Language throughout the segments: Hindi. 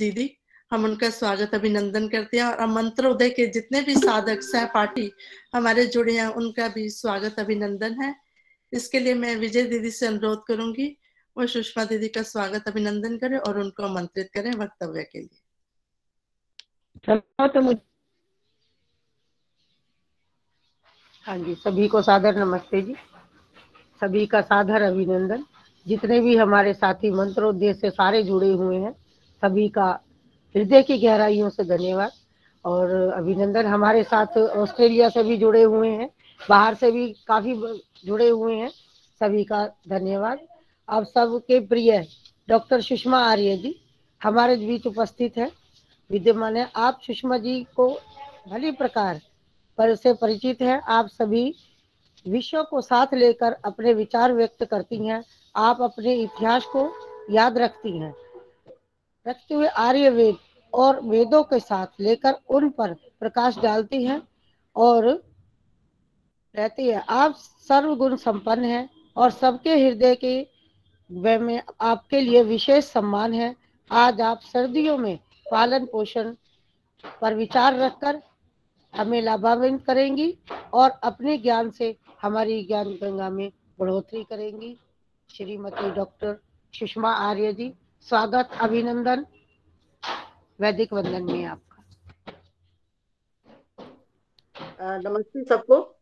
दीदी, हम उनका स्वागत अभिनंदन करते हैं और मंत्रोदय के जितने भी साधक सहपाठी हमारे जुड़े हैं उनका भी स्वागत अभिनंदन है। इसके लिए मैं विजय दीदी से अनुरोध करूंगी वो सुषमा दीदी का स्वागत अभिनंदन करें और उनको आमंत्रित करें वक्तव्य के लिए। तो मुझे हाँ जी, सभी को सादर नमस्ते जी, सभी का सादर अभिनंदन। जितने भी हमारे साथी मंत्रोदय से सारे जुड़े हुए हैं सभी का हृदय की गहराइयों से धन्यवाद और अभिनंदन। हमारे साथ ऑस्ट्रेलिया से भी जुड़े हुए हैं, बाहर से भी काफी जुड़े हुए हैं, सभी का धन्यवाद। आप सबके प्रिय डॉक्टर सुषमा आर्य जी हमारे बीच उपस्थित है, विद्यमान है। आप सुषमा जी को भली प्रकार पर से परिचित है। आप सभी विषयों को साथ लेकर अपने विचार व्यक्त करती हैं। आप अपने इतिहास को याद रखती हैं, रखते हुए आर्यवेद और वेदों के साथ लेकर उन पर प्रकाश डालती हैं और रहती है। आप सर्वगुण संपन्न हैं और सबके हृदय के वे में आपके लिए विशेष सम्मान है। आज आप सर्दियों में पालन पोषण पर विचार रखकर हमें लाभान्वित करेंगी और अपने ज्ञान से हमारी ज्ञान गंगा में बढ़ोतरी करेंगी। श्रीमती डॉक्टर सुषमा आर्य जी, स्वागत अभिनंदन वैदिक वंदन में आपका। नमस्ते सबको।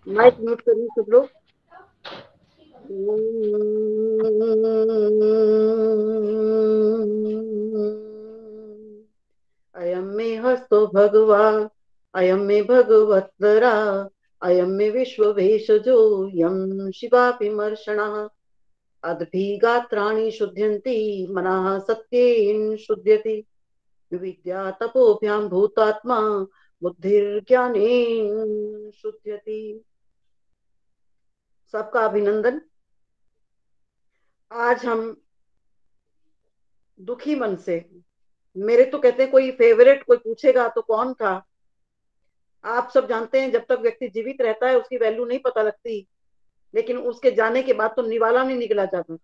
माइक म्यूट करिए सब लोग। अयम मे हस्तो भगवा अयम मे भगवत्तरा अयम मे विश्व भेषजो यम शिवापिमर्षणः अद्भिगात्राणि शुध्यन्ति मनः सत्येन शुध्यति विद्या तपोभ्यां भूतात्मा बुद्धिर्ज्ञानेन शुध्यति। सबका अभिनंदन। आज हम दुखी मन से, मेरे तो कहते हैं कोई फेवरेट कोई पूछेगा तो कौन था। आप सब जानते हैं जब तक व्यक्ति जीवित रहता है उसकी वैल्यू नहीं पता लगती, लेकिन उसके जाने के बाद तो निवाला नहीं निकला जाता।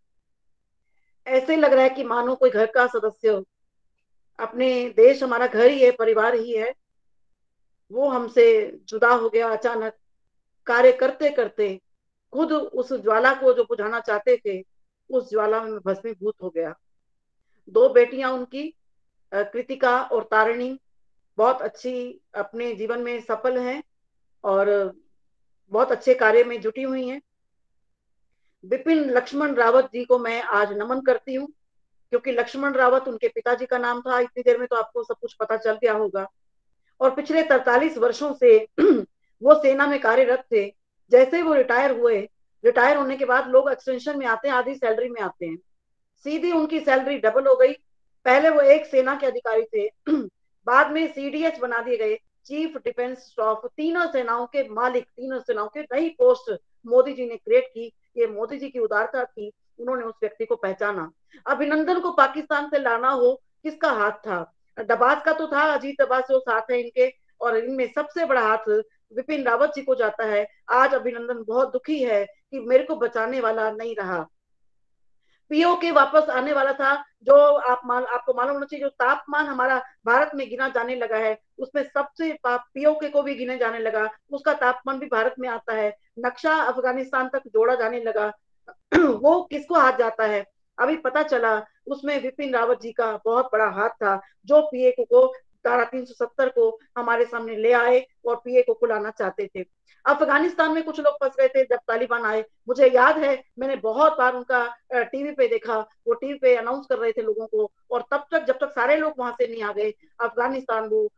ऐसे लग रहा है कि मानो कोई घर का सदस्य हो, अपने देश हमारा घर ही है, परिवार ही है, वो हमसे जुदा हो गया अचानक। कार्य करते करते खुद उस ज्वाला को जो बुझाना चाहते थे उस ज्वाला में भस्मीभूत हो गया। दो बेटियां उनकी, कृतिका और तारिणी, बहुत अच्छी अपने जीवन में सफल हैं और बहुत अच्छे कार्य में जुटी हुई हैं। विपिन लक्ष्मण रावत जी को मैं आज नमन करती हूँ, क्योंकि लक्ष्मण रावत उनके पिताजी का नाम था। इतनी देर में तो आपको सब कुछ पता चल गया होगा। और पिछले 43 वर्षों से वो सेना में कार्यरत थे। जैसे वो रिटायर हुए, रिटायर होने के बाद लोग एक्सटेंशन में आते हैं, आधी सैलरी में आते हैं, सीधी उनकी सैलरी डबल हो गई। पहले वो एक सेना के अधिकारी थे, बाद में सीडीएस बना दिए गए, चीफ डिफेंस स्टाफ। तीनों सेनाओं के मालिक, तीनों सेनाओं के नई पोस्ट मोदी जी ने क्रिएट की। ये मोदी जी की उदारता थी, उन्होंने उस व्यक्ति को पहचाना। अभिनंदन को पाकिस्तान से लाना हो, किसका हाथ था? दबास का तो था, अजीत दबास जो साथ है इनके, और इनमें सबसे बड़ा हाथ विपिन रावत जी को जाता है। आज अभिनंदन बहुत दुखी है कि मेरे को बचाने वाला नहीं रहा। पीओके वापस आने वाला था, जो आपको मालूम होना चाहिए, जो तापमान हमारा भारत में गिना जाने लगा है उसमें सबसे पीओके को भी गिने जाने लगा, उसका तापमान भी भारत में आता है। नक्शा अफगानिस्तान तक जोड़ा जाने लगा। वो किसको हाथ जाता है? अभी पता चला उसमें विपिन रावत जी का बहुत बड़ा हाथ था, जो पीएके को धारा 370 को हमारे सामने ले आए और पीएके को लाना चाहते थे। अफगानिस्तान में कुछ लोग फंस गए थे जब तालिबान आए। मुझे याद है, मैंने बहुत बार उनका टीवी पे देखा, वो टीवी पे अनाउंस कर रहे थे लोगों को, और तब तक जब तक सारे लोग वहां से नहीं आ गए अफगानिस्तान, वो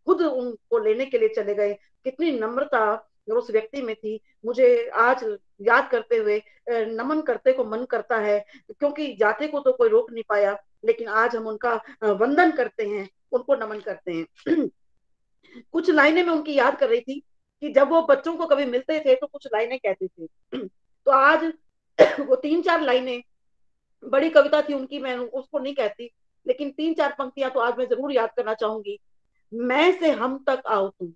खुद उनको लेने के लिए चले गए। कितनी नम्रता उस व्यक्ति में थी, मुझे आज याद करते हुए नमन करते को मन करता है, क्योंकि जाते को तो कोई रोक नहीं पाया, लेकिन आज हम उनका वंदन करते हैं, उनको नमन करते हैं। कुछ लाइनें मैं उनकी याद कर रही थी कि जब वो बच्चों को कभी मिलते थे तो कुछ लाइनें कहते थे। तो आज वो 3-4 लाइनें, बड़ी कविता थी उनकी, मैं उसको नहीं कहती, लेकिन 3-4 पंक्तियां तो आज मैं जरूर याद करना चाहूंगी। मैं से हम तक आओ तुम,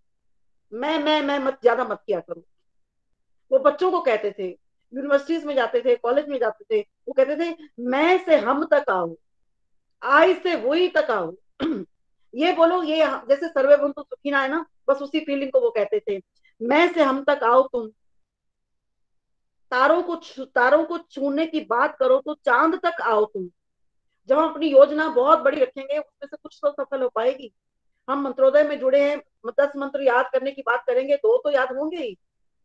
मैं मत ज्यादा मत किया करो। वो बच्चों को कहते थे, यूनिवर्सिटीज में जाते थे, कॉलेज में जाते थे, वो कहते थे मैं से हम तक आओ, आई से वही तक आओ। ये बोलो, ये जैसे सर्वे भवन्तु सुखिनः है ना, बस उसी फीलिंग को वो कहते थे। मैं से हम तक आओ तुम, तारों को छूने की बात करो तो चांद तक आओ तुम। जब हम अपनी योजना बहुत बड़ी रखेंगे, उसमें से कुछ तो सफल हो पाएगी। हम मंत्रोदय में जुड़े हैं, 10 मंत्र याद करने की बात करेंगे, दो तो याद होंगे ही।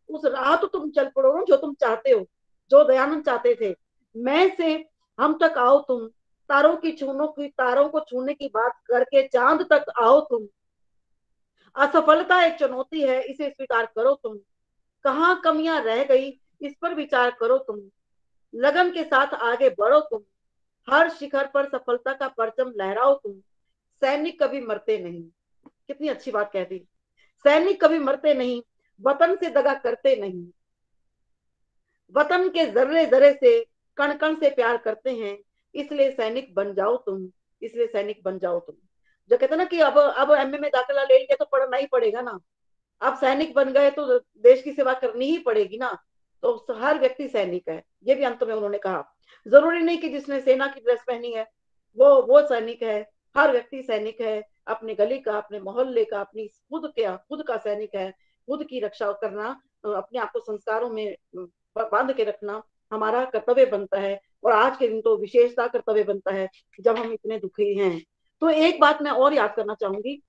उस राह तो तुम चल पड़ो ना जो तुम चाहते हो, जो दयानंद चाहते थे। मैं से हम तक आओ तुम, तारों को छूने की बात करके चांद तक आओ तुम। असफलता एक चुनौती है, इसे स्वीकार करो तुम। कहाँ कमियां रह गई, इस पर विचार करो तुम। लगन के साथ आगे बढ़ो तुम, हर शिखर पर सफलता का परचम लहराओ तुम। सैनिक कभी मरते नहीं, कितनी अच्छी बात कह दी। सैनिक कभी मरते नहीं, वतन से दगा करते नहीं, वतन के जर्रे जर्रे से, कण कण से प्यार करते हैं। इसलिए सैनिक बन जाओ तुम, इसलिए सैनिक बन जाओ तुम। जो कहते ना कि अब एमए में दाखिला ले लिया तो पढ़ना ही पड़ेगा ना, अब सैनिक बन गए तो देश की सेवा करनी ही पड़ेगी ना। तो हर व्यक्ति सैनिक है, ये भी अंत में उन्होंने कहा। जरूरी नहीं कि जिसने सेना की ड्रेस पहनी है वो सैनिक है। हर व्यक्ति सैनिक है, अपने गली का, अपने मोहल्ले का, अपनी खुद का सैनिक है। खुद की रक्षा करना, अपने आप को संस्कारों में बांध के रखना हमारा कर्तव्य बनता है। और आज के दिन तो विशेषता कर्तव्य बनता है जब हम इतने दुखी हैं। तो एक बात मैं और याद करना चाहूंगी,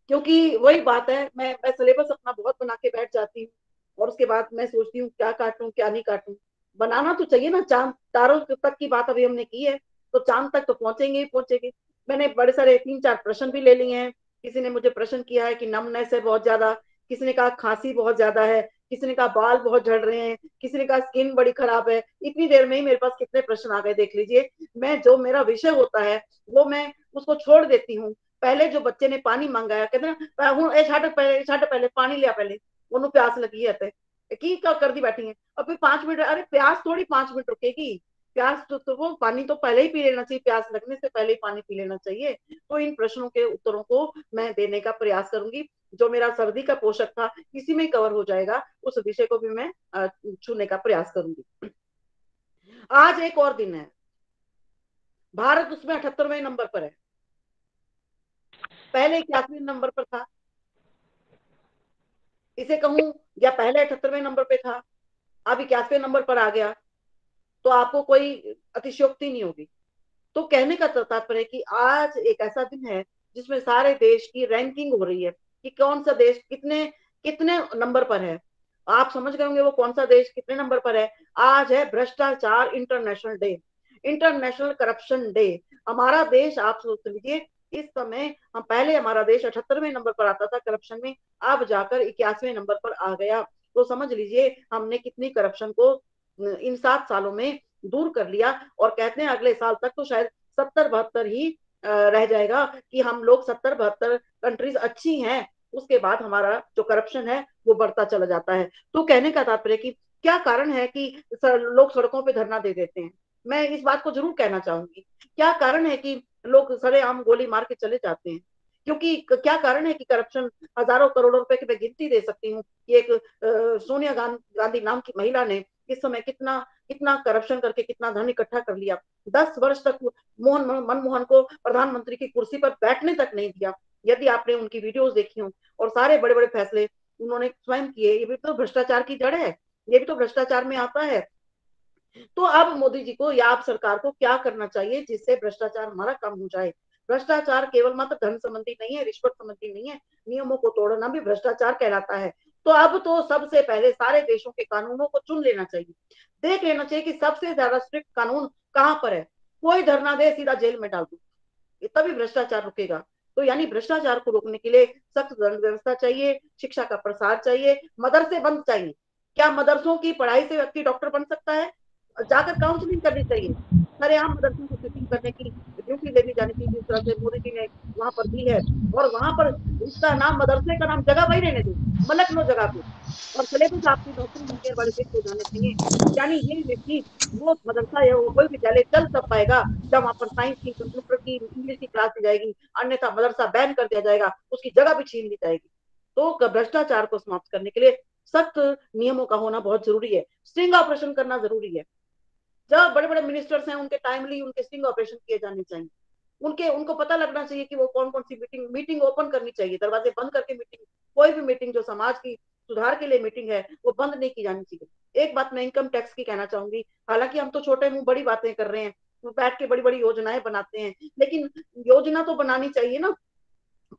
क्योंकि वही बात है, मैं सिलेबस अपना बहुत बना के बैठ जाती हूँ और उसके बाद मैं सोचती हूँ क्या काटूं क्या नहीं काटूं। बनाना तो चाहिए ना, चांद तारों तक की बात अभी हमने की है, तो चांद तक तो पहुंचेंगे ही पहुंचेंगे। मैंने बड़े सारे 3-4 प्रश्न भी ले लिए हैं। किसी ने मुझे प्रश्न किया है कि नमनेस है बहुत ज्यादा, किसी ने कहा खांसी बहुत ज्यादा है, किसी ने कहा बाल बहुत झड़ रहे हैं, किसी ने कहा स्किन बड़ी खराब है। इतनी देर में ही मेरे पास कितने प्रश्न आ गए देख लीजिए। मैं जो मेरा विषय होता है वो मैं उसको छोड़ देती हूँ। पहले जो बच्चे ने पानी मांगा, कहते ना हूं ए छाट पहले पानी लिया, पहले ओनू प्यास लगी है की क्या कर दी बैठी है। और फिर 5 मिनट, अरे प्यास थोड़ी 5 मिनट रुकेगी, प्यास तो वो पानी तो पहले ही पी लेना चाहिए, प्यास लगने से पहले ही पानी पी लेना चाहिए। तो इन प्रश्नों के उत्तरों को मैं देने का प्रयास करूंगी। जो मेरा सर्दी का पोषक था इसी में कवर हो जाएगा, उस विषय को भी मैं छूने का प्रयास करूंगी। आज एक और दिन है, भारत उसमें 78वें नंबर पर है, पहले 81वें नंबर पर था। इसे कहूं या पहले 78वें नंबर पे था, अब 81वें नंबर पर आ गया, तो आपको कोई अतिशयोक्ति नहीं होगी। तो कहने का तात्पर्य कि आज एक ऐसा दिन है जिसमें सारे देश की रैंकिंग हो रही है कि कौन सा देश कितने कितने नंबर पर है। आप समझ गए होंगे वो कौन सा देश कितने नंबर पर है। आज है भ्रष्टाचार international day, international corruption day. हमारा देश, आप सोच लीजिए, इस समय हम पहले हमारा देश 78वें नंबर पर आता था करप्शन में, अब जाकर 81वें नंबर पर आ गया। तो समझ लीजिए हमने कितनी करप्शन को इन 7 सालों में दूर कर लिया। और कहते हैं अगले साल तक तो शायद 70-72 ही रह जाएगा कि हम लोग 70-72 कंट्रीज अच्छी हैं, उसके बाद हमारा जो करप्शन है वो बढ़ता चला जाता है। तो कहने का तात्पर्य कि क्या कारण है कि लोग सड़कों पे धरना दे देते हैं। मैं इस बात को जरूर कहना चाहूंगी, क्या कारण है कि लोग सरेआम गोली मार के चले जाते हैं। क्योंकि क्या कारण है कि करप्शन हजारों करोड़ों रुपए की मैं गिनती दे सकती हूँ कि एक सोनिया गांधी नाम की महिला ने इस समय कितना करप्शन करके कितना धन इकट्ठा कर लिया। 10 वर्ष तक मनमोहन को प्रधानमंत्री की कुर्सी पर बैठने तक नहीं दिया। यदि आपने उनकी वीडियोस देखी हो, और सारे बड़े बड़े फैसले उन्होंने स्वयं किए, ये भी तो भ्रष्टाचार की जड़ है, ये भी तो भ्रष्टाचार में आता है। तो अब मोदी जी को या आप सरकार को क्या करना चाहिए जिससे भ्रष्टाचार हमारा कम हो जाए। भ्रष्टाचार केवल मात्र धन संबंधी नहीं है, रिश्वत संबंधी नहीं है, नियमों को तोड़ना भी भ्रष्टाचार कहलाता है। तो अब तो सबसे पहले सारे देशों के कानूनों को चुन लेना चाहिए, देख लेना चाहिए कि सबसे ज्यादा स्ट्रिक्ट कानून कहां पर है। कोई धरना दे सीधा जेल में डाल दो, तभी भ्रष्टाचार रुकेगा। तो यानी भ्रष्टाचार को रोकने के लिए सख्त दंड व्यवस्था चाहिए, शिक्षा का प्रसार चाहिए, मदरसे बंद चाहिए। क्या मदरसों की पढ़ाई से व्यक्ति डॉक्टर बन सकता है? जाकर काउंसलिंग करनी चाहिए, सरेआम मदरसों को टीचिंग करने की ड्यूटी दे दी जानी चाहिए, जिस तरह से मोदी जी ने वहां पर दी है। और वहां पर उसका नाम, मदरसे का नाम जगह वही रहने दो, मलक लो जगह पे। और सिलेबस आपकी डॉक्टर इंजीनियर वाले फिक्स हो जाने चाहिए। यानी ये व्यक्ति वो मदरसा या वो कोई विद्यालय चल तब पाएगा जब वहां पर साइंस की, कंप्यूटर की, इंग्लिश की क्लास दी जाएगी, अन्यथा मदरसा बैन कर दिया जाएगा, उसकी जगह भी छीन ली जाएगी। तो भ्रष्टाचार को समाप्त करने के लिए सख्त नियमों का होना बहुत जरूरी है। स्टिंग ऑपरेशन करना जरूरी है। जब बड़े बड़े मिनिस्टर्स हैं उनके टाइमली उनके स्टिंग ऑपरेशन किए जाने चाहिए। उनको पता लगना चाहिए कि वो कौन कौन सी मीटिंग ओपन करनी चाहिए, दरवाजे बंद करके मीटिंग, कोई भी मीटिंग जो समाज की सुधार के लिए मीटिंग है वो बंद नहीं की जानी चाहिए। एक बात मैं इनकम टैक्स की कहना चाहूंगी, हालांकि हम तो छोटे मुंह बड़ी बातें कर रहे हैं, वो बैठ के बड़ी बड़ी योजनाएं बनाते हैं, लेकिन योजना तो बनानी चाहिए ना।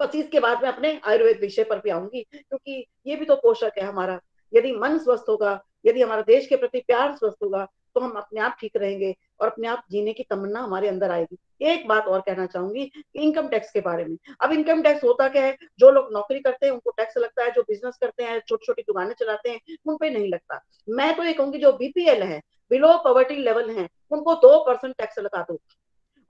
बस इसके बाद मैं अपने आयुर्वेद विषय पर भी आऊंगी, क्योंकि ये भी तो पोषक है हमारा। यदि मन स्वस्थ होगा, यदि हमारा देश के प्रति प्यार स्वस्थ होगा, तो हम अपने आप ठीक रहेंगे और अपने आप जीने की तमन्ना हमारे अंदर आएगी। एक बात और कहना चाहूंगी इनकम टैक्स के बारे में। अब इनकम टैक्स होता क्या है, जो लोग नौकरी करते हैं उनको टैक्स लगता है, जो बिजनेस करते हैं, छोटी छोटी दुकानें चलाते हैं, उन पे नहीं लगता। मैं तो ये कहूंगी जो बीपीएल है, बिलो पॉवर्टी लेवल है, उनको 2% टैक्स लगा दो।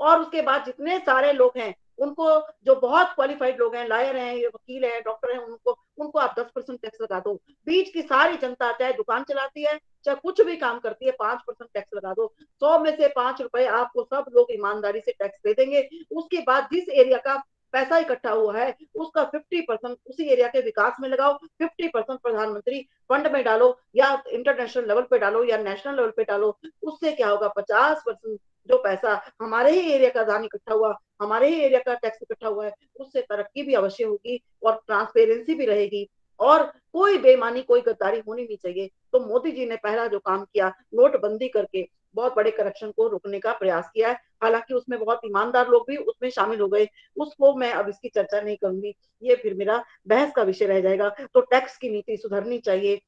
और उसके बाद जितने सारे लोग हैं उनको, जो बहुत क्वालिफाइड लोग हैं, लॉयर हैं, वकील हैं, डॉक्टर हैं, उनको उनको आप 10% टैक्स लगा दो। बीच की सारी जनता चाहे दुकान चलाती है चाहे कुछ भी काम करती है, 5% टैक्स लगा दो। 100 में से 5 रुपए आपको सब लोग ईमानदारी से टैक्स दे देंगे। उसके बाद जिस एरिया का पैसा इकट्ठा हुआ है उसका 50% उसी एरिया के विकास में लगाओ, 50% प्रधानमंत्री फंड में डालो, या इंटरनेशनल लेवल पे डालो या नेशनल लेवल पे डालो। उससे क्या होगा, 50% जो पैसा हमारे ही एरिया का दान इकट्ठा हुआ, हमारे ही एरिया का टैक्स इकट्ठा हुआ है, उससे तरक्की भी अवश्य होगी और ट्रांसपेरेंसी भी रहेगी, और कोई बेईमानी कोई गद्दारी होनी नहीं चाहिए। तो मोदी जी ने पहला जो काम किया, नोटबंदी करके बहुत बड़े करप्शन को रोकने का प्रयास किया है। हालांकि उसमें बहुत ईमानदार लोग भी उसमें शामिल हो गए, उसको मैं अब इसकी चर्चा नहीं करूंगी, ये फिर मेरा बहस का विषय रह जाएगा। तो टैक्स की नीति सुधरनी चाहिए,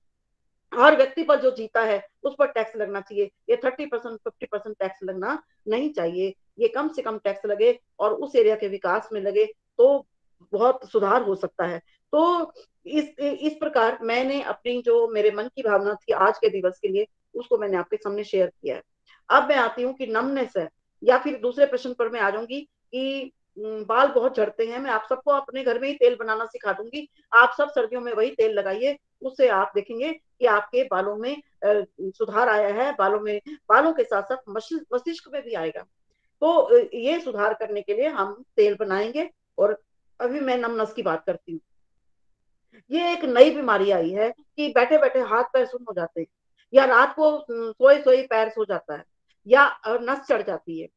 हर व्यक्ति पर जो जीता है उस पर टैक्स लगना चाहिए। ये 30% 50% टैक्स लगना नहीं चाहिए, ये कम से कम टैक्स लगे और उस एरिया के विकास में लगे तो बहुत सुधार हो सकता है। तो इस प्रकार मैंने अपनी जो मेरे मन की भावना थी आज के दिवस के लिए, उसको मैंने आपके सामने शेयर किया है। अब मैं आती हूँ कि नमनेस है, या फिर दूसरे प्रश्न पर मैं आ जाऊंगी कि बाल बहुत झड़ते हैं। मैं आप सबको अपने घर में ही तेल बनाना सिखा दूंगी, आप सब सर्दियों में वही तेल लगाइए, उससे आप देखेंगे कि आपके बालों में सुधार आया है। बालों के साथ साथ मस्तिष्क में भी आएगा। तो ये सुधार करने के लिए हम तेल बनाएंगे। और अभी मैं नमनस की बात करती हूँ। ये एक नई बीमारी आई है कि बैठे बैठे हाथ पैर सुन्न हो जाते हैं, या रात को सोए सोए पैर सो जाता है, या नस चढ़ जाती है।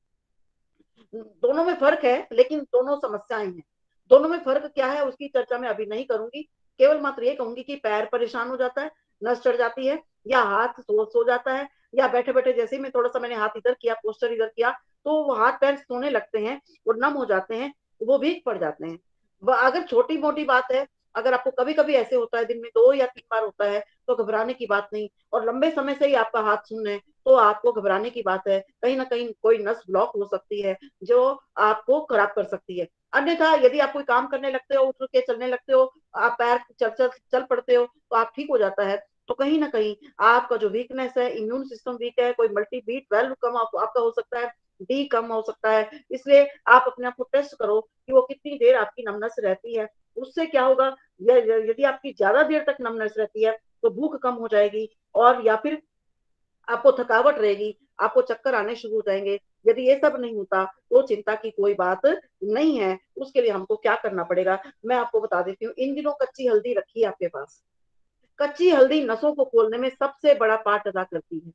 दोनों में फर्क है, लेकिन दोनों समस्याएं हैं। दोनों में फर्क क्या है उसकी चर्चा मैं अभी नहीं करूंगी, केवल मात्र ये कहूंगी कि पैर परेशान हो जाता है, नस चढ़ जाती है, या हाथ सो जाता है, या बैठे बैठे जैसे ही मैं थोड़ा सा मैंने हाथ इधर किया, पोस्टर इधर किया, तो वो हाथ पैर सोने लगते हैं, वो नम हो जाते हैं, वो वीक पड़ जाते हैं। अगर छोटी मोटी बात है, अगर आपको कभी कभी ऐसे होता है दिन में 2 या 3 बार होता है, तो घबराने की बात नहीं। और लंबे समय से ही आपका हाथ सुन्न है तो आपको घबराने की बात है, कहीं ना कहीं कोई नस ब्लॉक हो सकती है जो आपको खराब कर सकती है। अन्यथा यदि आप कोई काम करने लगते हो, उठ के चलने लगते हो, आप पैर चल पड़ते हो, तो आप ठीक हो जाता है। तो कहीं ना कहीं आपका जो वीकनेस है, इम्यून सिस्टम वीक है, कोई मल्टी बी 12 कम आपका हो सकता है, डी कम हो सकता है। इसलिए आप अपने आप को टेस्ट करो कि वो कितनी देर आपकी नमनस रहती है। उससे क्या होगा, यदि आपकी ज्यादा देर तक नमनस रहती है तो भूख कम हो जाएगी, और या फिर आपको थकावट रहेगी, आपको चक्कर आने शुरू हो जाएंगे। यदि ये सब नहीं होता तो चिंता की कोई बात नहीं है। उसके लिए हमको क्या करना पड़ेगा, मैं आपको बता देती हूँ। इन दिनों कच्ची हल्दी रखी है आपके पास। कच्ची हल्दी नसों को खोलने में सबसे बड़ा पार्ट अदा करती है।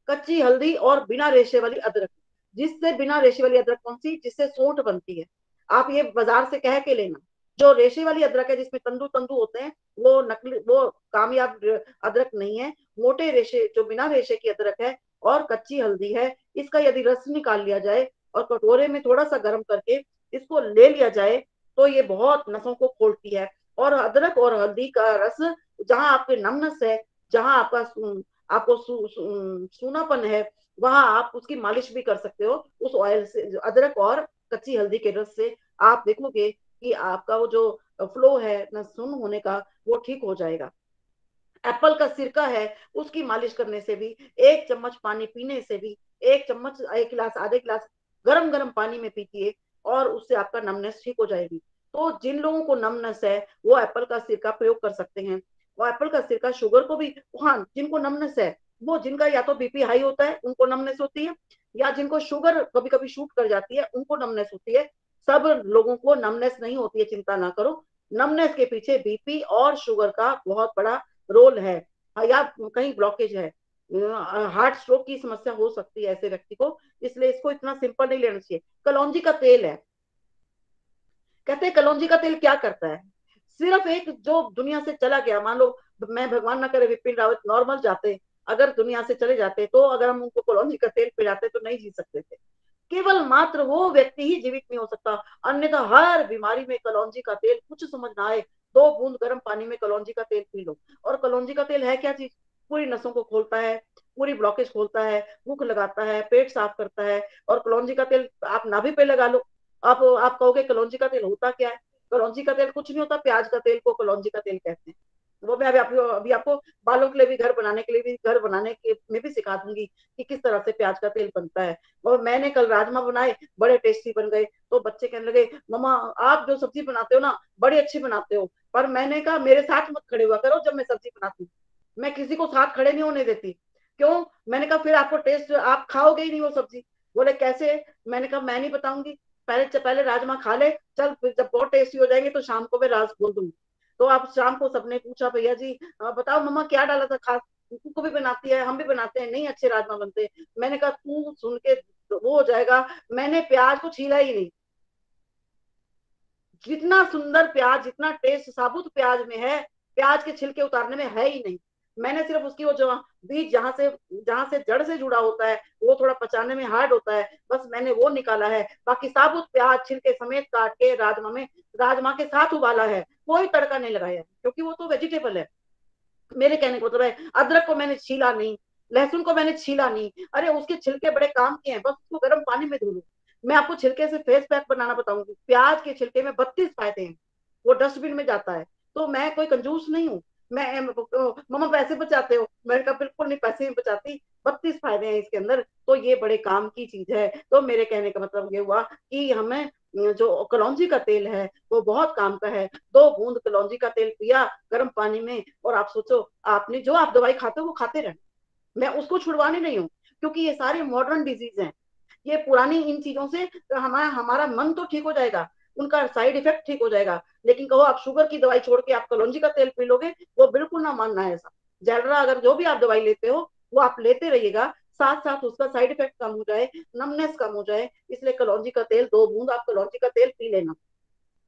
कच्ची हल्दी और बिना रेशे वाली अदरक, जिससे बिना रेशे वाली अदरक कौन सी, जिससे सोंठ बनती है। आप ये बाजार से कह के लेना। जो रेशे वाली अदरक है जिसमें तंदू तंदू होते हैं, वो नकली, वो कामयाब अदरक नहीं है। मोटे रेशे, जो बिना रेशे की अदरक है और कच्ची हल्दी है, इसका यदि रस निकाल लिया जाए और कटोरे में थोड़ा सा गर्म करके इसको ले लिया जाए, तो ये बहुत नसों को खोलती है। और अदरक और हल्दी का रस, जहां आपके नमनस है, जहां आपको सूनापन है, वहां आप उसकी मालिश भी कर सकते हो उस ऑयल से, अदरक और कच्ची हल्दी के रस से। आप देखोगे कि आपका वो जो फ्लो है न सुन होने का, वो ठीक हो जाएगा। एप्पल का सिरका है, उसकी मालिश करने से भी, 1 चम्मच पानी पीने से भी, 1 चम्मच, 1 गिलास, आधे गिलास गरम गरम पानी में पीतिए, और उससे आपका नमनेस ठीक हो जाएगी। तो जिन लोगों को नमनेस है वो एप्पल का सिरका प्रयोग कर सकते हैं। वो एप्पल का सिरका शुगर को भी, हाँ, जिनको नमनेस है, वो जिनका या तो बीपी हाई होता है उनको नमनेस होती है, या जिनको शुगर कभी कभी शूट कर जाती है उनको नमनेस होती है। सब लोगों को नमनेस नहीं होती है, चिंता ना करो। नमनेस के पीछे बीपी और शुगर का बहुत बड़ा रोल है, या कहीं ब्लॉकेज है, हार्ट स्ट्रोक की समस्या हो सकती है ऐसे व्यक्ति को, इसलिए इसको इतना सिंपल नहीं लेना चाहिए। कलौंजी का तेल है, कहते हैं कलौंजी का तेल क्या करता है, सिर्फ एक जो दुनिया से चला गया, मान लो मैं भगवान ना करे विपिन रावत नॉर्मल जाते, अगर दुनिया से चले जाते, तो अगर हम उनको कलौंजी का तेल पिलाते तो नहीं जी सकते थे। केवल मात्र वो व्यक्ति ही जीवित नहीं हो सकता, अन्यथा हर बीमारी में कलौंजी का तेल, कुछ समझ ना आए 2 बूंद गर्म पानी में कलौंजी का तेल पी लो। और कलौंजी का तेल है क्या चीज, पूरी नसों को खोलता है, पूरी ब्लॉकेज खोलता है, भूख लगाता है, पेट साफ करता है। और कलौंजी का तेल आप नाभि पे लगा लो, आप कहोगे कलौंजी का तेल होता क्या है, कलौंजी का तेल कुछ नहीं होता, प्याज का तेल को कलौंजी का तेल कहते हैं। वो मैं अभी आपको बालों के लिए भी, घर बनाने के लिए भी, घर बनाने के में भी सिखा दूंगी कि किस तरह से प्याज का तेल बनता है। और मैंने कल राजमा बनाए, बड़े टेस्टी बन गए, तो बच्चे कहने लगे मम्मा आप जो सब्जी बनाते हो ना बड़ी अच्छी बनाते हो, पर मैंने कहा मेरे साथ मत खड़े हुआ करो जब मैं सब्जी बनाती हूँ, मैं किसी को साथ खड़े नहीं होने देती। क्यों, मैंने कहा फिर आपको टेस्ट, आप खाओगे ही नहीं वो सब्जी। बोले कैसे, मैंने कहा मैं नहीं बताऊंगी, पहले राजमा खा ले, चल फिर जब बहुत टेस्टी हो जाएंगे तो शाम को मैं राज बोल दूंगी। तो आप शाम को सबने पूछा भैया जी बताओ मम्मा क्या डाला था खास, तू भी बनाती है, हम भी बनाते हैं, नहीं अच्छे राजमा बनते। मैंने कहा तू सुन के वो हो जाएगा, मैंने प्याज को छीला ही नहीं, जितना सुंदर प्याज, जितना टेस्ट साबुत प्याज में है, प्याज के छिलके उतारने में है ही नहीं। मैंने सिर्फ उसकी वो जो बीज जहां से जड़ से जुड़ा होता है, वो थोड़ा पचाने में हार्ड होता है, बस मैंने वो निकाला है। बाकी साबुत प्याज छिलके समेत काट के राजमा के साथ उबाला है, कोई तड़का नहीं लगाया है, क्योंकि वो तो वेजिटेबल है। मेरे कहने का मतलब है, अदरक को मैंने छीला नहीं, लहसुन को मैंने छीला नहीं, अरे उसके छिलके बड़े काम के हैं, बस उसको गर्म पानी में धो लो। मैं आपको छिलके से फेस पैक बनाना बताऊंगी, प्याज के छिलके में 32 फायदे हैं, वो डस्टबिन में जाता है। तो मैं कोई कंजूस नहीं हूँ, मैं मम्मा पैसे बचाते हो, मैंने कहा बिल्कुल नहीं, पैसे नहीं बचाती, 32 फायदे हैं इसके अंदर, तो ये बड़े काम की चीज है। तो मेरे कहने का मतलब ये हुआ कि हमें जो कलौंजी का तेल है वो बहुत काम का है। 2 बूंद कलौंजी का तेल पिया गर्म पानी में, और आप सोचो, आपने जो आप दवाई खाते हो वो खाते रहना, मैं उसको छुड़वाने नहीं हूँ, क्योंकि ये सारे मॉडर्न डिजीज हैं, ये पुरानी इन चीजों से हमारा हमारा मन तो ठीक हो जाएगा, उनका साइड इफेक्ट ठीक हो जाएगा, लेकिन कहो आप शुगर की दवाई छोड़ के आप कलौंजी का तेल पी लोगे, वो बिल्कुल ना मानना है ऐसा। जलरा अगर जो भी आप दवाई लेते हो वो आप लेते रहिएगा, साथ साथ उसका साइड इफेक्ट कम हो जाए, नमनेस कम हो जाए, इसलिए कलौंजी का तेल 2 बूंद आप कलौंजी का तेल पी लेना,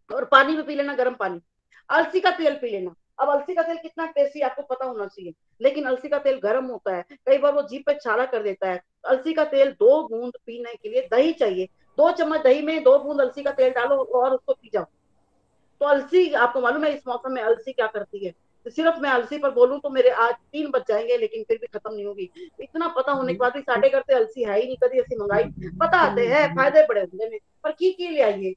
और पानी में पी लेना गर्म पानी। अलसी का तेल पी लेना, अब अलसी का तेल कितना टेस्टी आपको पता होना चाहिए, लेकिन अलसी का तेल गर्म होता है, कई बार वो जीभ पे छाला कर देता है। अलसी का तेल 2 बूंद पीने के लिए दही चाहिए, 2 चम्मच दही में 2 बूंद अलसी का तेल डालो और उसको पी जाओ। तो अलसी, आपको मालूम है इस मौसम में अलसी क्या करती है, तो सिर्फ मैं अलसी पर बोलूं तो मेरे आज 3 बज जाएंगे, लेकिन फिर भी खत्म नहीं होगी। इतना पता होने के बाद भी साढ़े घर से अलसी है ही नहीं, कभी ऐसी मंगाई, पता आते हैं फायदे बड़े होंगे में, पर की ले आइए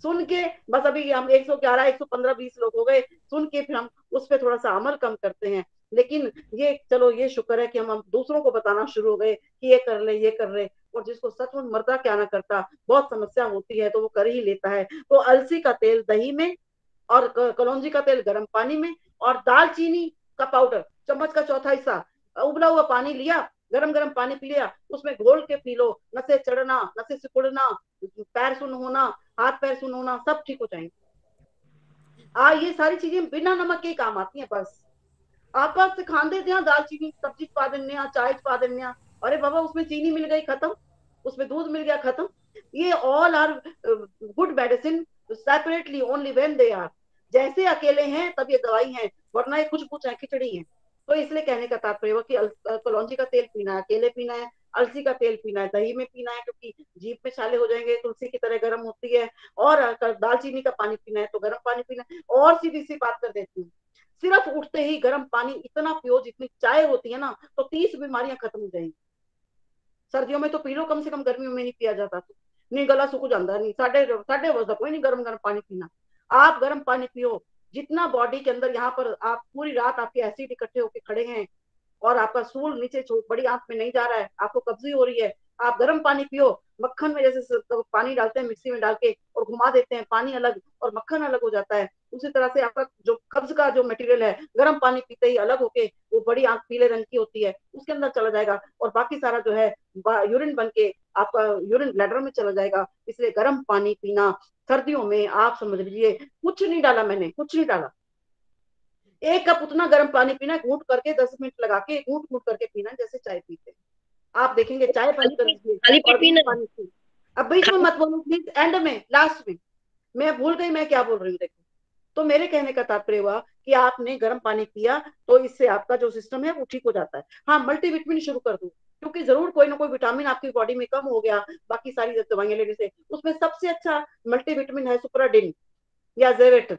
सुन के, बस अभी हम 111 115 20 लोग हो गए सुन के, फिर हम उस पर थोड़ा सा अमल कम करते हैं। लेकिन ये चलो, ये शुक्र है कि हम दूसरों को बताना शुरू हो गए कि ये कर ले, ये कर ले, और जिसको सच में मरदा क्या ना करता, बहुत समस्या होती है तो वो कर ही लेता है। तो अलसी का तेल दही में, और कलौंजी का तेल गर्म पानी में, और दालचीनी का पाउडर चम्मच का चौथा हिस्सा, उबला हुआ पानी लिया, गरम गरम पानी पी लिया, उसमें घोल के पी लो, नसें चढ़ना, नसें सिकुड़ना, पैर सुन होना, हाथ पैर सुन होना, सब ठीक हो जाएंगे। ये सारी चीजें बिना नमक के ही काम आती हैं, बस आप खांदे थे दालचीनी सब्जी पा देने, चाय पा देने, अरे बाबा उसमें चीनी मिल गई खत्म, उसमें दूध मिल गया खत्म। ये all are good medicine separately only when they are, जैसे अकेले हैं तब ये दवाई है, वरना ये कुछ कुछ है, खिचड़ी है। तो इसलिए कहने का तात्पर्य हुआ कि कलौंजी का तेल पीना है, अकेले पीना है, अलसी का तेल पीना है, दही में पीना है क्योंकि जीभ में छाले हो जाएंगे, तुलसी की तरह गर्म होती है, और दालचीनी का पानी पीना है तो गर्म पानी पीना है। और सीधी सी बात कर देती हूँ, सिर्फ उठते ही गर्म पानी इतना पियो जितनी चाय होती है ना, तो 30 बीमारियां खत्म हो जाएंगी। सर्दियों में तो पी लो कम से कम, गर्मियों में नहीं पिया जाता तो नहीं, गला सूख जाता नहीं, साढ़े बजे कोई नहीं गर्म गर्म पानी पीना, आप गर्म पानी पियो, जितना बॉडी के अंदर, यहाँ पर आप पूरी रात आपके एसिड इकट्ठे होके खड़े हैं, और आपका सूल नीचे बड़ी आंत में नहीं जा रहा है, आपको कब्जी हो रही है, आप गर्म पानी पियो, मक्खन में जैसे पानी डालते हैं मिक्सी में डाल के और घुमा देते हैं, पानी अलग और मक्खन अलग हो जाता है, उसी तरह से आपका जो कब्ज का जो मटेरियल है गर्म पानी पीते ही अलग होके वो बड़ी आंख पीले रंग की होती है उसके अंदर चला जाएगा, और बाकी सारा जो है यूरिन बन के आपका यूरिन ब्लैडर में चला जाएगा। इसलिए गर्म पानी पीना सर्दियों में, आप समझ लीजिए कुछ नहीं डाला, मैंने कुछ नहीं डाला, 1 कप उतना गर्म पानी पीना, घूंट करके 10 मिनट लगा के घूंट घूंट करके पीना, जैसे चाय पीते हैं। आप देखेंगे चाय बंद कर दीजिए खाली पेट और पीना। पानी पी। अब बीच में मत बोलो प्लीज, एंड में, लास्ट में। मैं भूल गई मैं क्या बोल रही हूँ। देखो, तो मेरे कहने का तात्पर्य हुआ कि आपने गर्म पानी पिया तो इससे आपका जो सिस्टम है वो ठीक हो जाता है। हाँ, मल्टीविटामिन शुरू कर दो, क्योंकि जरूर कोई ना कोई विटामिन आपकी बॉडी में कम हो गया बाकी सारी दवाइयां लेने से। उसमें सबसे अच्छा मल्टीविटामिन है सुप्राडीन या जेवेट।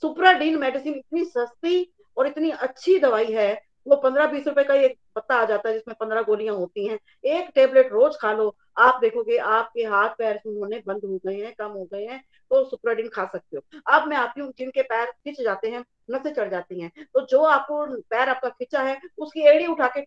सुप्राडीन मेडिसिन इतनी सस्ती और इतनी अच्छी दवाई है, वो 15-20 रुपए का एक पत्ता आ जाता है जिसमें 15 गोलियां होती हैं। एक टेबलेट रोज खा लो, आप देखोगे आपके हाथ पैर होने बंद हो गए हैं, कम हो गए हैं, तो सुप्राडीन खा सकते हो। अब मैं आती हूँ जिनके पैर खिंच जाते हैं, नसें चढ़ जाती हैं, तो जो आपको पैर आपका खिंचा है उसकी एड़ी उठा के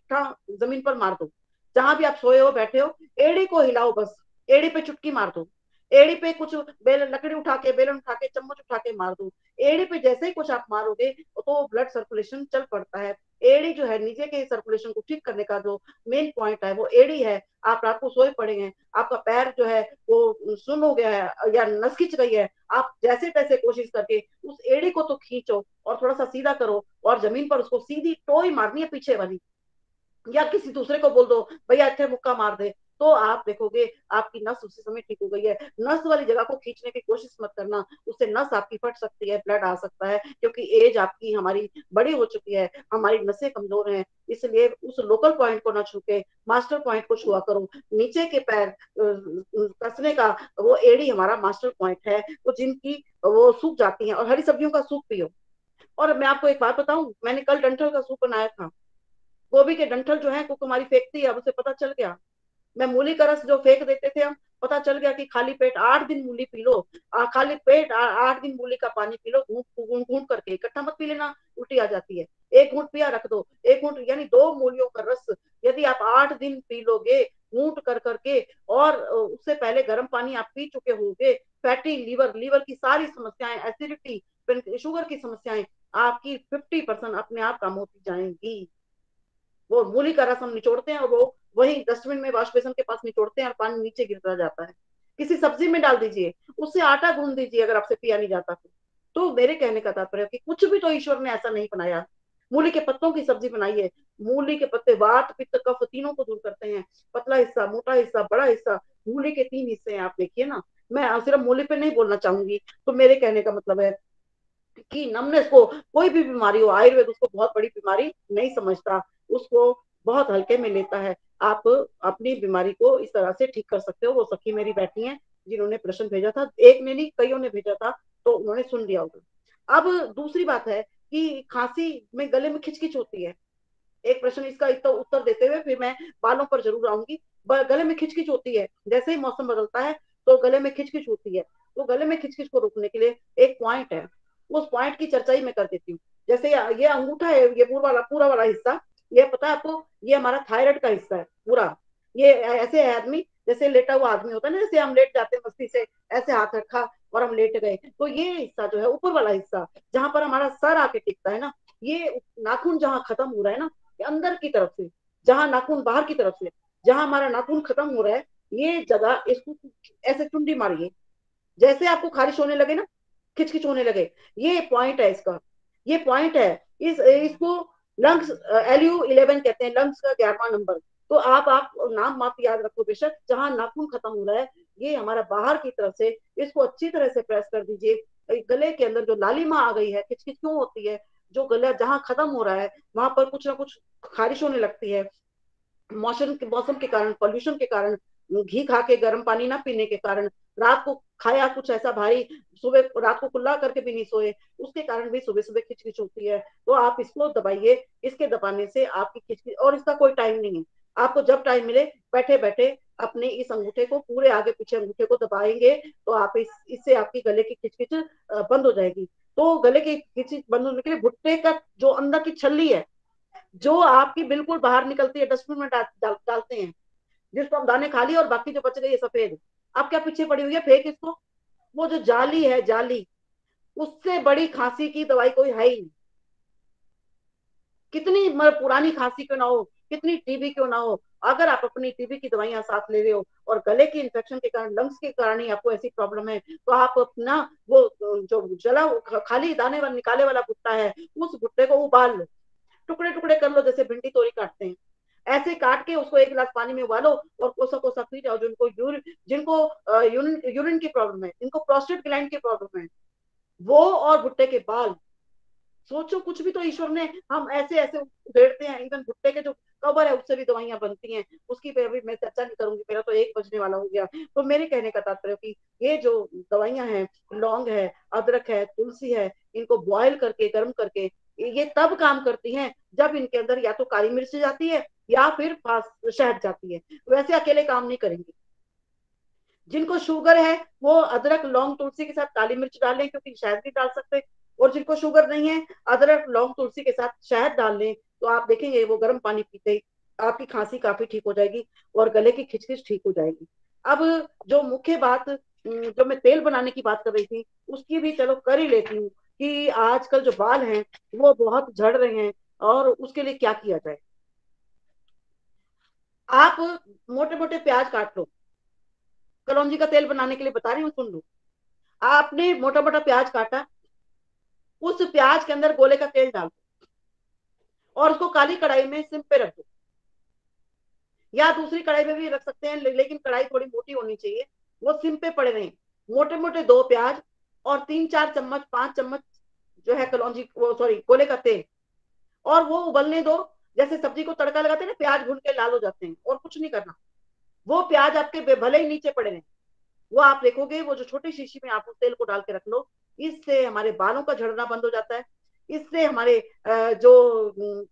जमीन पर मार दो। जहां भी आप सोए हो बैठे हो, एड़ी को हिलाओ, बस एड़ी पे चुटकी मार दो। एड़ी पे कुछ लकड़ी उठा के, बेलन उठा के, चम्मच उठा के मार दो। एड़ी पे जैसे ही कुछ आप मारोगे तो ब्लड सर्कुलेशन चल पड़ता है। एड़ी जो है नीचे के सर्कुलेशन को ठीक करने का जो मेन पॉइंट है वो एड़ी है। आप रात को सोए पड़े हैं, आपका पैर जो है वो सुन हो गया है या नस खिंच गई है, आप जैसे तैसे कोशिश करके उस एड़ी को तो खींचो और थोड़ा सा सीधा करो, और जमीन पर उसको सीधी टोई मारनी है पीछे वाली, या किसी दूसरे को बोल दो भैया इतने मुक्का मार दे, तो आप देखोगे आपकी नस उसी समय ठीक हो गई है। नस वाली जगह को खींचने की कोशिश मत करना, उससे नस आपकी फट सकती है, ब्लड आ सकता है, क्योंकि एज आपकी हमारी बड़ी हो चुकी है, हमारी नसें कमजोर हैं। इसलिए उस लोकल पॉइंट को ना छू के मास्टर पॉइंट को छुआ करो। नीचे के पैर कसने का वो एड़ी हमारा मास्टर पॉइंट है, वो जिनकी वो सूख जाती है। और हरी सब्जियों का सूप पियो। और मैं आपको एक बात बताऊं, मैंने कल डंठल का सूप बनाया था। गोभी के डंठल जो है कुक हमारी फेंकती है, अब उसे पता चल गया। मैं मूली का रस जो फेंक देते थे हम, पता चल गया कि खाली पेट 8 दिन मूली पी लो। खाली पेट 8 दिन मूली का पानी पी लो, घूंट घूंट करके, इकट्ठा मत पी लेना, उल्टी आ जाती है। एक घूंट पिया रख दो, एक घूंट यानी 2 मूलियों का रस यदि आप 8 दिन पी लोगे घूंट कर करके, और उससे पहले गर्म पानी आप पी चुके होगे, फैटी लीवर की सारी समस्याएं, एसिडिटी, शुगर की समस्याएं आपकी 50% अपने आप कम होती जाएंगी। वो मूली का रस हम निचोड़ते हैं और वो वही डस्टबिन में वॉश बेसिन के पास निचोड़ते हैं और पानी नीचे गिरता जाता है। किसी सब्जी में डाल दीजिए, उससे आटा गूंद दीजिए अगर आपसे पिया नहीं जाता तो मेरे कहने का तात्पर्य कि कुछ भी तो ईश्वर ने ऐसा नहीं बनाया। मूली के पत्तों की सब्जी बनाइए। मूली के पत्ते वात पित्त कफ तीनों को दूर करते हैं। पतला हिस्सा, मोटा हिस्सा, बड़ा हिस्सा, मूली के 3 हिस्से हैं, आप देखिए ना। मैं सिर्फ मूली पे नहीं बोलना चाहूंगी। तो मेरे कहने का मतलब है कि नमनेस को, कोई भी बीमारी हो, आयुर्वेद उसको बहुत बड़ी बीमारी नहीं समझता, उसको बहुत हल्के में लेता है। आप अपनी बीमारी को इस तरह से ठीक कर सकते हो। वो सखी मेरी बैठी हैं जिन्होंने प्रश्न भेजा था, एक ने नहीं कईयों ने भेजा था, तो उन्होंने सुन लिया होगा। अब दूसरी बात है कि खांसी में गले में खिचखिच होती है। एक प्रश्न इसका उत्तर देते हुए फिर मैं बालों पर जरूर आऊंगी। गले में खिचखिच होती है, जैसे ही मौसम बदलता है तो गले में खिचखिच होती है। तो गले में खिचखिच को रोकने के लिए एक पॉइंट है, उस पॉइंट की चर्चा ही मैं कर देती हूँ। जैसे ये अंगूठा है, ये पूरा वाला हिस्सा, ये पता है आपको, ये हमारा थायराइड का हिस्सा है पूरा। ये ऐसे है आदमी, जैसे लेटा हुआ आदमी होता है ना, जैसे हम लेट जाते हैं मस्ती से, ऐसे हाथ रखा और हम लेट गए, तो ये हिस्सा जो है ऊपर वाला हिस्सा, जहां पर हमारा सर आके टिकता है ना, ये नाखून जहां खत्म हो रहा है ना, अंदर की तरफ से, जहां नाखून बाहर की तरफ से, जहां हमारा नाखून खत्म हो रहा है, ये जगह, इसको ऐसे चुंडी मारिए, जैसे आपको खारिश होने लगे ना, खिचखिच होने लगे, ये पॉइंट है इसका, ये पॉइंट है। इसको लंग्स LU11 कहते हैं, लंग्स का 11वां नंबर। तो आप नाम माप याद रखो बेशक, जहां नाखून खत्म हो रहा है, ये हमारा बाहर की तरफ से, इसको अच्छी तरह से प्रेस कर दीजिए। गले के अंदर जो लालिमा आ गई है, खिचखिच क्यों होती है, जो गला जहां खत्म हो रहा है वहां पर कुछ ना कुछ खारिश होने लगती है, मौसम के कारण, पॉल्यूशन के कारण, घी खा के गर्म पानी ना पीने के कारण, रात को खाया कुछ ऐसा भारी, सुबह रात को कुल्ला करके भी नहीं सोए, उसके कारण भी सुबह सुबह खिचखिच होती है। तो आप इसको दबाइए, इसके दबाने से आपकी खिचखिच, और इसका कोई टाइम नहीं है, आपको जब टाइम मिले बैठे बैठे अपने इस अंगूठे को, पूरे आगे पीछे अंगूठे को दबाएंगे तो आप इससे आपकी गले की खिचखिच बंद हो जाएगी। तो गले की खिचखिच बंद होने के लिए भुट्टे का जो अंदर की छल्ली है, जो आपकी बिल्कुल बाहर निकलती है, डस्टबिन में डालते हैं, जिसको हम दाने खा लिए और बाकी जो बच गई है सफेद, अब क्या पीछे पड़ी हुई है, फेंक इसको। वो जो जाली है, जाली, उससे बड़ी खांसी की दवाई कोई है ही नहीं। कितनी पुरानी खांसी क्यों ना हो, कितनी टीबी क्यों ना हो, अगर आप अपनी टीबी की दवाइयां साथ ले रहे हो और गले की इन्फेक्शन के कारण, लंग्स के कारण ही आपको ऐसी प्रॉब्लम है, तो आप अपना वो जो जला खाली दाने वाला निकाले वाला भुट्टा है, उस भुट्टे को उबाल लो, टुकड़े टुकड़े कर लो, जैसे भिंडी तोरी काटते हैं, ऐसे काट के उसको 1 गिलास पानी में उबालो और कोसा कोसा पी जाओ। जिनको यूरिन की प्रॉब्लम है, जिनको प्रोस्टेट ग्लैंड की प्रॉब्लम है, वो और भुट्टे के बाल, सोचो कुछ भी तो ईश्वर ने हम ऐसे ऐसे उधेड़ते हैं। इवन भुट्टे के जो कवर है उससे भी दवाइयां बनती हैं, उसकी पे अभी मैं चर्चा नहीं करूंगी, मेरा तो 1 बजने वाला हो गया। तो मेरे कहने का तात्पर्य कि ये जो दवाइयां हैं, लौंग है, अदरक है, तुलसी है, इनको बॉयल करके, गर्म करके, ये तब काम करती हैं जब इनके अंदर या तो काली मिर्च जाती है या फिर शहद जाती है, वैसे अकेले काम नहीं करेंगे। जिनको शुगर है वो अदरक लौंग तुलसी के साथ काली मिर्च डालें, क्योंकि शहद भी डाल सकते हैं, और जिनको शुगर नहीं है अदरक लौंग तुलसी के साथ शहद डाल लें, तो आप देखेंगे वो गर्म पानी पीते ही आपकी खांसी काफी ठीक हो जाएगी और गले की खिचखिच ठीक हो जाएगी। अब जो मुख्य बात, जो मैं तेल बनाने की बात कर रही थी, उसकी भी चलो कर ही लेती हूँ कि आजकल जो बाल हैं वो बहुत झड़ रहे हैं, और उसके लिए क्या किया जाए। आप मोटे मोटे प्याज काट लो, कलौंजी का तेल बनाने के लिए बता रही हूँ, सुन लो। आपने मोटा मोटा प्याज काटा, उस प्याज के अंदर गोले का तेल डाल दो और उसको काली कढ़ाई में सिम पे रख दो, या दूसरी कढ़ाई में भी रख सकते हैं, लेकिन कढ़ाई थोड़ी मोटी होनी चाहिए, वो सिम पे पड़े रहे। मोटे मोटे 2 प्याज और 3-4 चम्मच 5 चम्मच जो है कलौंजी, वो सॉरी गोले का तेल, और वो उबलने दो। जैसे सब्जी को तड़का लगाते हैं ना, प्याज भून के लाल हो जाते हैं, और कुछ नहीं करना। वो प्याज आपके भले ही नीचे पड़े रहे, वो आप देखोगे, वो जो छोटी शीशी में आप उस तेल को डाल के रख लो, इससे हमारे बालों का झड़ना बंद हो जाता है। इससे हमारे जो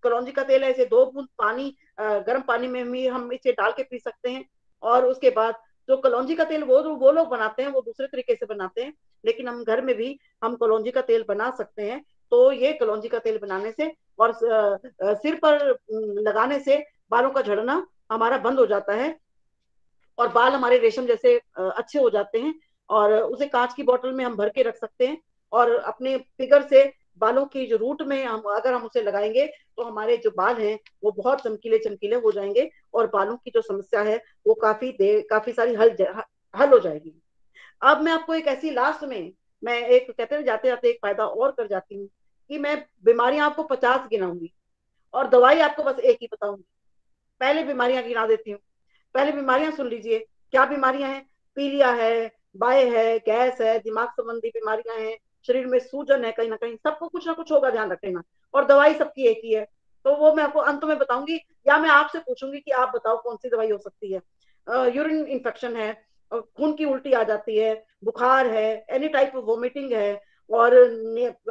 कलौंजी का तेल है, इसे 2 बूंद पानी, गर्म पानी में भी हम इसे डाल के पी सकते हैं। और उसके बाद जो कलौंजी का तेल वो लोग बनाते हैं, वो दूसरे तरीके से बनाते हैं, लेकिन हम घर में भी हम कलौंजी का तेल बना सकते हैं। तो ये कलौंजी का तेल बनाने से और सिर पर लगाने से बालों का झड़ना हमारा बंद हो जाता है, और बाल हमारे रेशम जैसे अच्छे हो जाते हैं। और उसे कांच की बोतल में हम भर के रख सकते हैं, और अपने फिगर से बालों की जो रूट में अगर हम उसे लगाएंगे, तो हमारे जो बाल हैं वो बहुत चमकीले चमकीले हो जाएंगे, और बालों की जो समस्या है वो काफी सारी हल हो जाएगी। अब मैं आपको एक ऐसी लास्ट में, मैं एक कहते हैं जाते जाते एक फायदा और कर जाती हूँ, कि मैं बीमारियां आपको 50 गिनाऊंगी और दवाई आपको बस एक ही बताऊंगी। पहले बीमारियां गिना देती हूँ, पहले बीमारियां सुन लीजिए। क्या बीमारियां हैं? पीलिया है, बाय है, गैस है, दिमाग संबंधी बीमारियां हैं, शरीर में सूजन है, कहीं ना कहीं सबको कुछ ना कुछ होगा, ध्यान रखना। और दवाई सबकी एक ही है, तो वो मैं आपको अंत में बताऊंगी, या मैं आपसे पूछूंगी कि आप बताओ कौन सी दवाई हो सकती है। यूरिन इन्फेक्शन है, खून की उल्टी आ जाती है, बुखार है, एनी टाइप ऑफ वोमिटिंग है, और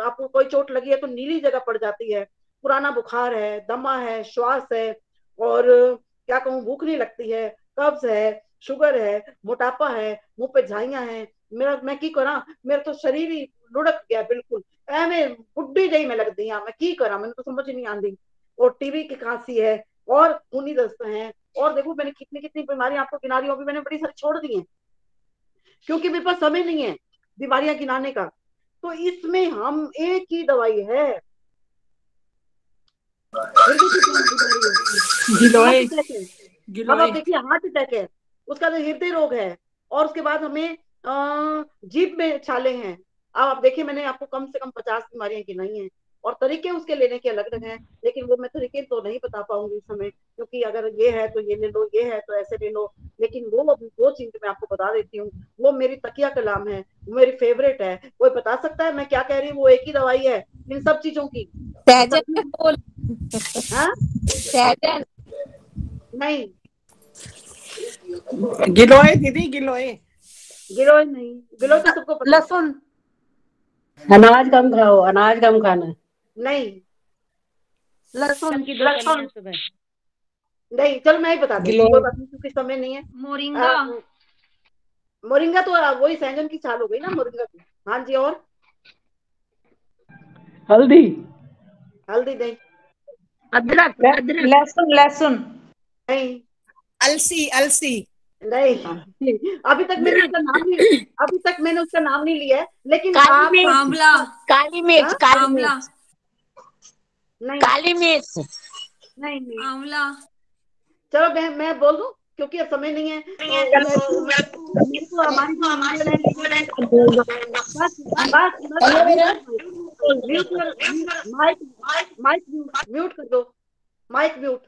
आपको कोई चोट लगी है तो नीली जगह पड़ जाती है, पुराना बुखार है, दमा है, श्वास है, और क्या कहूँ, भूख नहीं लगती है, कब्ज है, शुगर है, मोटापा है, मुंह पे झाइयां हैं, मैं की करा, मेरा तो शरीर ही लुढ़क गया बिल्कुल, मैं बुढ़ी जही में लग दी, मैं की करा, मैंने तो समझ ही नहीं आती। और टीबी की खांसी है, और खूनी दस्त है, और देखो मैंने कितनी कितनी बीमारियां आपको गिना रही हूँ, अभी मैंने बड़ी सारी छोड़ दी हैं, क्योंकि मेरे पास समय नहीं है बीमारियां गिनाने का। तो इसमें हम एक ही दवाई है, गिलोय अब आप देखिए, हार्ट अटैक है, उसका तो हृदय रोग है, और उसके बाद हमें जीभ में छाले हैं। अब आप देखिए, मैंने आपको कम से कम 50 बीमारियां गिनाई हैं, और तरीके उसके लेने के अलग अलग हैं, लेकिन वो मैं तरीके तो नहीं बता पाऊंगी इस समय, क्योंकि अगर ये है तो ये ले लो, ये है तो ऐसे ले लो। लेकिन वो चीज मैं आपको बता देती हूँ, वो मेरी तकिया कलाम है, वो मेरी फेवरेट है। कोई बता सकता है मैं क्या कह रही हूँ? वो एक ही दवाई है इन सब चीजों की। हाँ, नहीं, गिलोय दीदी, गिलोय नहीं, गिलोय तो सबको पता। लहसुन। अनाज कम खाओ, अनाज कम खाना। नहीं, लहसुन की 2 कलियां सुबह। नहीं, चलो मैं ही बता देती हूँ, कोई बात नहीं, क्योंकि समय नहीं है। मोरिंगा। मोरिंगा तो वही सैंजन की छाल हो गई ना, मोरिंगा की। हाँ जी, और हल्दी नहीं, अदरक लहसुन नहीं, अलसी नहीं, अभी तक मैंने उसका नाम नहीं लिया है, लेकिन आप आंवला, काली मिर्च, नहीं, काली मिर्च, नहीं, आंवला, चलो मैं बोल दूं क्योंकि अब समय नहीं है, तो मेरे को हमारी जो लीडर है, म्यूट माइक माइक म्यूट कर दो, माइक म्यूट।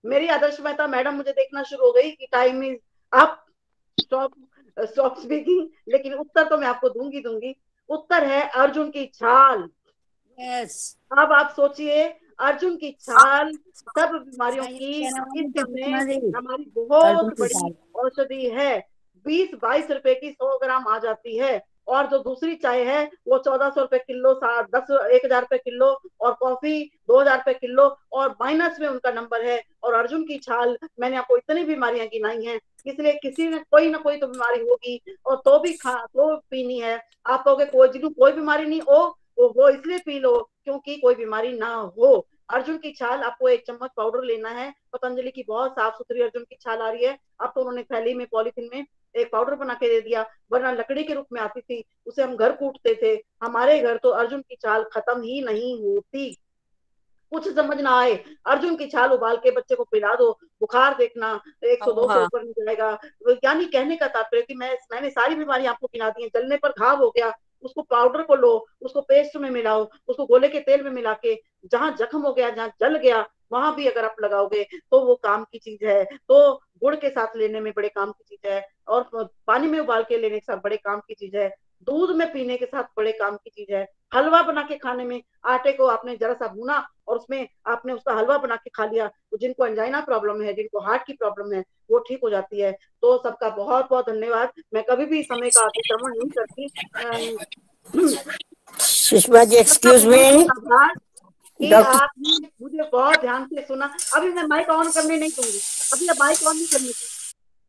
मेरी आदर्श मेहता मैडम मुझे देखना शुरू हो गई कि time is up, stop speaking, लेकिन उत्तर तो मैं आपको दूंगी। उत्तर है अर्जुन की छाल। यस। अब आप सोचिए, अर्जुन की छाल सब बीमारियों की इस समय हमारी बहुत बड़ी औषधि है। 20-22 रुपए की 100 ग्राम आ जाती है, और जो दूसरी चाय है वो 1400 रुपए किलो, 10,000 रुपए किलो, और कॉफी 2000 रुपए किलो, और माइनस में उनका नंबर है। और अर्जुन की छाल, मैंने आपको इतनी बीमारियां गिनाई हैं, इसलिए किसी ने कोई ना कोई तो बीमारी होगी, और तो भी तो पीनी है। आप कहोगे कोई जिन्हों कोई बीमारी नहीं हो वो इसलिए पी लो क्योंकि कोई बीमारी ना हो। अर्जुन की छाल, आपको 1 चम्मच पाउडर लेना है। पतंजलि की बहुत साफ सुथरी अर्जुन की छाल आ रही है। अब तो उन्होंने थैली में पॉलीथीन में एक पाउडर बना के दे दिया, वरना लकड़ी के रूप में आती थी, उसे हम घर कूटते थे। हमारे घर तो अर्जुन की छाल खत्म ही नहीं होती। कुछ समझ ना आए, अर्जुन की छाल उबाल के बच्चे को पिला दो, बुखार देखना 100-200 ऊपर नहीं जाएगा। यानी कहने का तात्पर्य कि मैंने सारी बीमारी आपको गिना दी है। जलने पर घाव हो गया, उसको पाउडर को लो, उसको पेस्ट में मिलाओ, उसको गोले के तेल में मिला के जहां जख्म हो गया, जहां जल गया, वहां भी अगर आप लगाओगे तो वो काम की चीज है। तो गुड़ के साथ लेने में बड़े काम की चीज है, और पानी में उबाल के लेने के साथ बड़े काम की चीज है, दूध में पीने के साथ बड़े काम की चीज है, हलवा बना के खाने में, आटे को आपने जरा सा भूना और उसमें आपने उसका हलवा बना के खा लिया, तो जिनको अंजाइना प्रॉब्लम है, जिनको हार्ट की प्रॉब्लम है, वो ठीक हो जाती है। तो सबका बहुत बहुत धन्यवाद। मैं कभी भी समय का अतिक्रमण नहीं करती। सुषमा जी एक्सक्यूज मी, कि आपने मुझे बहुत ध्यान से सुना। अभी मैं माइक ऑन करने नहीं दूंगी, अभी माइक ऑन नहीं करने दूंगी,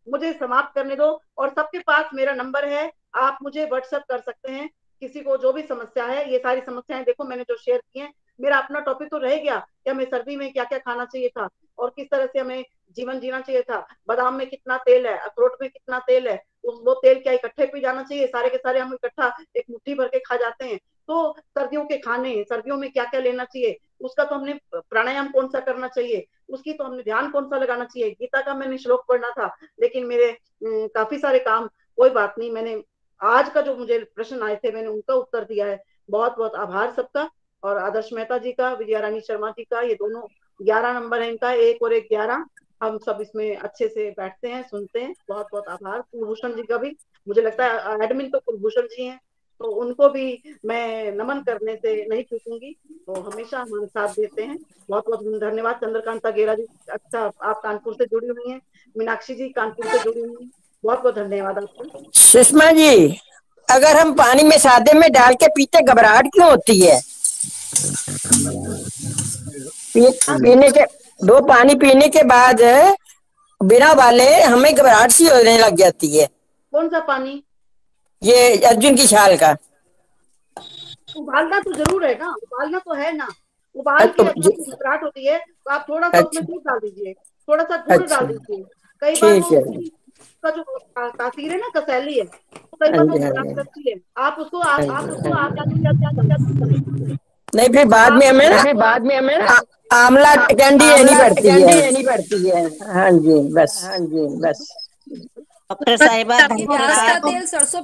मुझे समाप्त करने दो। और सबके पास मेरा नंबर है, आप मुझे व्हाट्सएप कर सकते हैं, किसी को जो भी समस्या है। ये सारी समस्याएं देखो मैंने जो शेयर की हैं, मेरा अपना टॉपिक तो रह गया कि हमें सर्दी में क्या क्या खाना चाहिए था और किस तरह से हमें जीवन जीना चाहिए था। बादाम में कितना तेल है, अखरोट में कितना तेल है, वो तेल क्या इकट्ठे पी जाना चाहिए, सारे के सारे हम इकट्ठा एक मुट्ठी भर के खा जाते हैं। तो सर्दियों के खाने, सर्दियों में क्या क्या लेना चाहिए, उसका तो हमने प्राणायाम कौन सा करना चाहिए, उसकी तो हमने ध्यान कौन सा लगाना चाहिए। गीता का मैंने श्लोक पढ़ना था, लेकिन मेरे काफी सारे काम, कोई बात नहीं, मैंने आज का जो मुझे प्रश्न आए थे मैंने उनका उत्तर दिया है। बहुत बहुत आभार सबका, और आदर्श मेहता जी का, विजया रानी शर्मा जी का, ये दोनों 11 नंबर है इनका, 1 और 1 11। हम सब इसमें अच्छे से बैठते हैं, सुनते हैं। बहुत बहुत आभार। कुलभूषण जी का भी, मुझे लगता है एडमिन तो कुलभूषण जी हैं, तो उनको भी मैं नमन करने से नहीं चूकूंगी, तो हमेशा हमारे साथ देते हैं। बहुत बहुत धन्यवाद। चंद्रकांता गेरा जी, अच्छा आप कानपुर से जुड़ी हुई हैं, मीनाक्षी जी कानपुर से जुड़ी हुई हैं, बहुत बहुत धन्यवाद आपको। सुषमा जी, अगर हम पानी में सादे में डाल के पीते घबराहट क्यों होती है? पीने के 2 पानी पीने के बाद बिना उबाले हमें घबराहट सी होने लग जाती है। कौन सा पानी? ये अर्जुन की छाल का। उबालना तो जरूर है ना, उबालना तो है ना। उबाल के अगर आपको घबराहट होती है तो आप थोड़ा सा उसमें दूध डाल दीजिए, थोड़ा सा गुड़ डाल दीजिए। कई बार वो उसका जो तासीर है ना, कसैली है, तो कई बार वो खराब करती है। आप उसको नहीं, फिर बाद में हमें आंवला कैंडी लेनी पड़ती है। हाँ जी बस। डॉक्टर साहिबा, प्याज का तेल सरसों